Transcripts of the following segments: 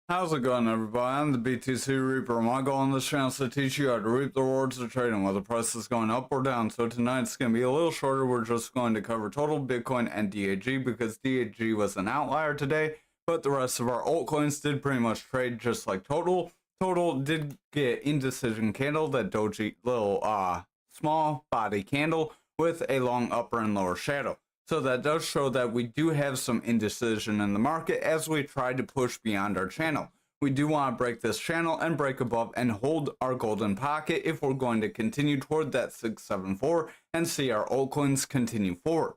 How's it going, everybody? I'm the BTC Reaper. My goal on this channel is to teach you how to reap the rewards of trading, whether the price is going up or down. So tonight it's going to be a little shorter. We're just going to cover total, Bitcoin, and DAG because DAG was an outlier today, but the rest of our altcoins did pretty much trade just like total. Total did get indecision candle, that doji little small body candle with a long upper and lower shadow. So that does show that we do have some indecision in the market as we try to push beyond our channel. We do want to break this channel and break above and hold our golden pocket if we're going to continue toward that 674 and see our altcoins continue forward.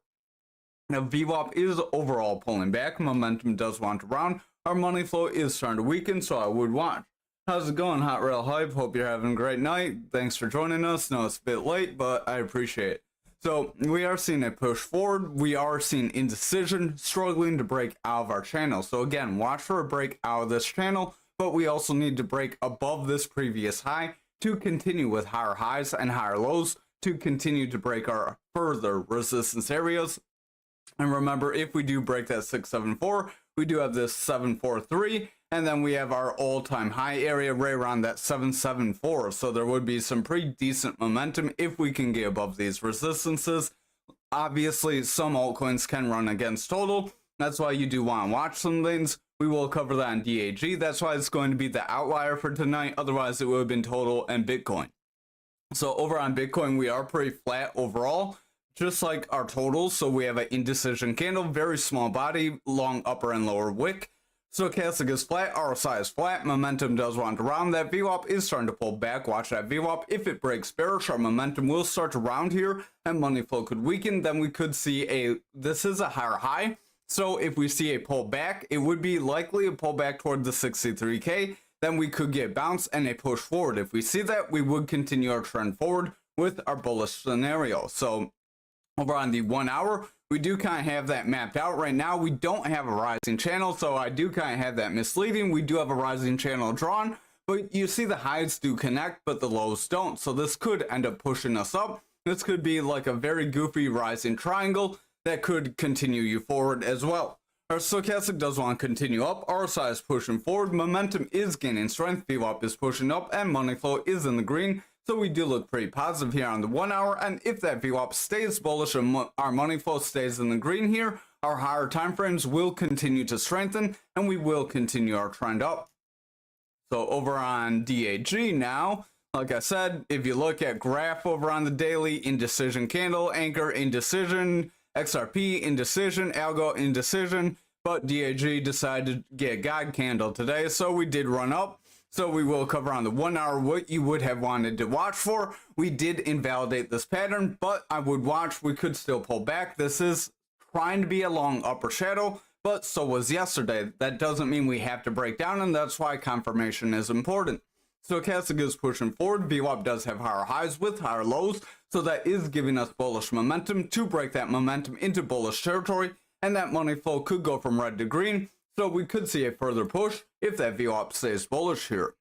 Now VWAP is overall pulling back. Momentum does want to round. Our money flow is starting to weaken, so I would watch. How's it going, Hot Rail Hype? Hope you're having a great night. Thanks for joining us. No, it's a bit late, but I appreciate it. So we are seeing a push forward. We are seeing indecision, struggling to break out of our channel. So again, watch for a break out of this channel, but we also need to break above this previous high to continue with higher highs and higher lows to continue to break our further resistance areas. And remember, if we do break that 674, we do have this 743, and then we have our all-time high area right around that 774. So there would be some pretty decent momentum if we can get above these resistances. Obviously, some altcoins can run against total. That's why you do want to watch some things. We will cover that on DAG. That's why it's going to be the outlier for tonight. Otherwise, it would have been total and Bitcoin. So over on Bitcoin, we are pretty flat overall, just like our totals. So we have an indecision candle, very small body, long upper and lower wick. Stochastic is flat, RSI is flat, momentum does want to round. That VWAP is starting to pull back. Watch that VWAP. If it breaks bearish, our momentum will start to round here and money flow could weaken. Then we could see this is a higher high. So if we see a pullback, it would be likely a pullback toward the 63K. Then we could get bounce and a push forward. If we see that, we would continue our trend forward with our bullish scenario. So over on the 1 hour, we do kind of have that mapped out. Right now, we don't have a rising channel, so I do kind of have that misleading. We do have a rising channel drawn, but you see the highs do connect, but the lows don't. So this could end up pushing us up. This could be like a very goofy rising triangle that could continue you forward as well. Our stochastic does want to continue up. RSI is pushing forward. Momentum is gaining strength. VWAP is pushing up, and money flow is in the green. So we do look pretty positive here on the 1 hour, and if that VWAP stays bullish and our money flow stays in the green here, our higher time frames will continue to strengthen, and we will continue our trend up. So over on DAG now, like I said, if you look at graph over on the daily, indecision candle, Ankr indecision, XRP indecision, ALGO indecision, but DAG decided to get a guide candle today, so we did run up. So we will cover on the 1 hour what you would have wanted to watch for. We did invalidate this pattern, but I would watch. We could still pull back. This is trying to be a long upper shadow, but so was yesterday. That doesn't mean we have to break down, and that's why confirmation is important. Stochastic is pushing forward. VWAP does have higher highs with higher lows, so that is giving us bullish momentum to break that momentum into bullish territory, and that money flow could go from red to green. So we could see a further push if that VWAP stays bullish here.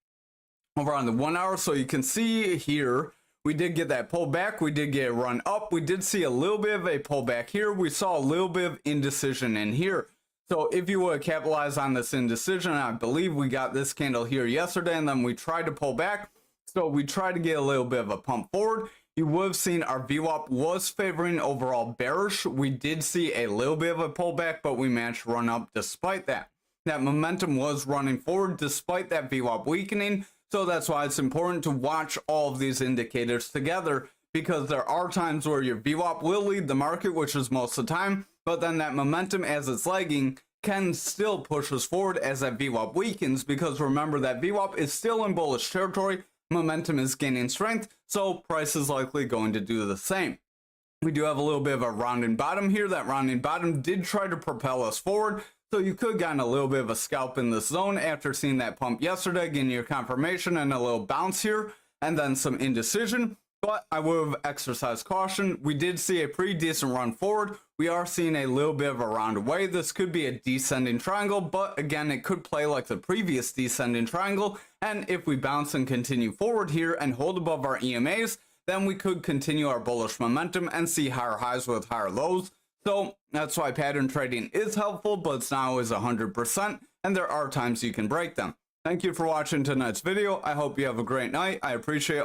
Over on the 1 hour, so you can see here, we did get that pullback. We did get a run up. We did see a little bit of a pullback here. We saw a little bit of indecision in here. So if you would capitalize on this indecision, I believe we got this candle here yesterday, and then we tried to pull back. So we tried to get a little bit of a pump forward. You would have seen our VWAP was favoring overall bearish. We did see a little bit of a pullback, but we managed to run up despite that. That momentum was running forward despite that VWAP weakening. So that's why it's important to watch all of these indicators together, because there are times where your VWAP will lead the market, which is most of the time, but then that momentum as it's lagging can still push us forward as that VWAP weakens, because remember that VWAP is still in bullish territory. Momentum is gaining strength, so price is likely going to do the same. We do have a little bit of a rounding bottom here. That rounding bottom did try to propel us forward, so you could gotten a little bit of a scalp in this zone after seeing that pump yesterday, getting your confirmation and a little bounce here, and then some indecision. But I would have exercised caution. We did see a pretty decent run forward. We are seeing a little bit of a round away. This could be a descending triangle, but again, it could play like the previous descending triangle. And if we bounce and continue forward here and hold above our EMAs, then we could continue our bullish momentum and see higher highs with higher lows. So that's why pattern trading is helpful, but it's not always 100%, and there are times you can break them. Thank you for watching tonight's video. I hope you have a great night. I appreciate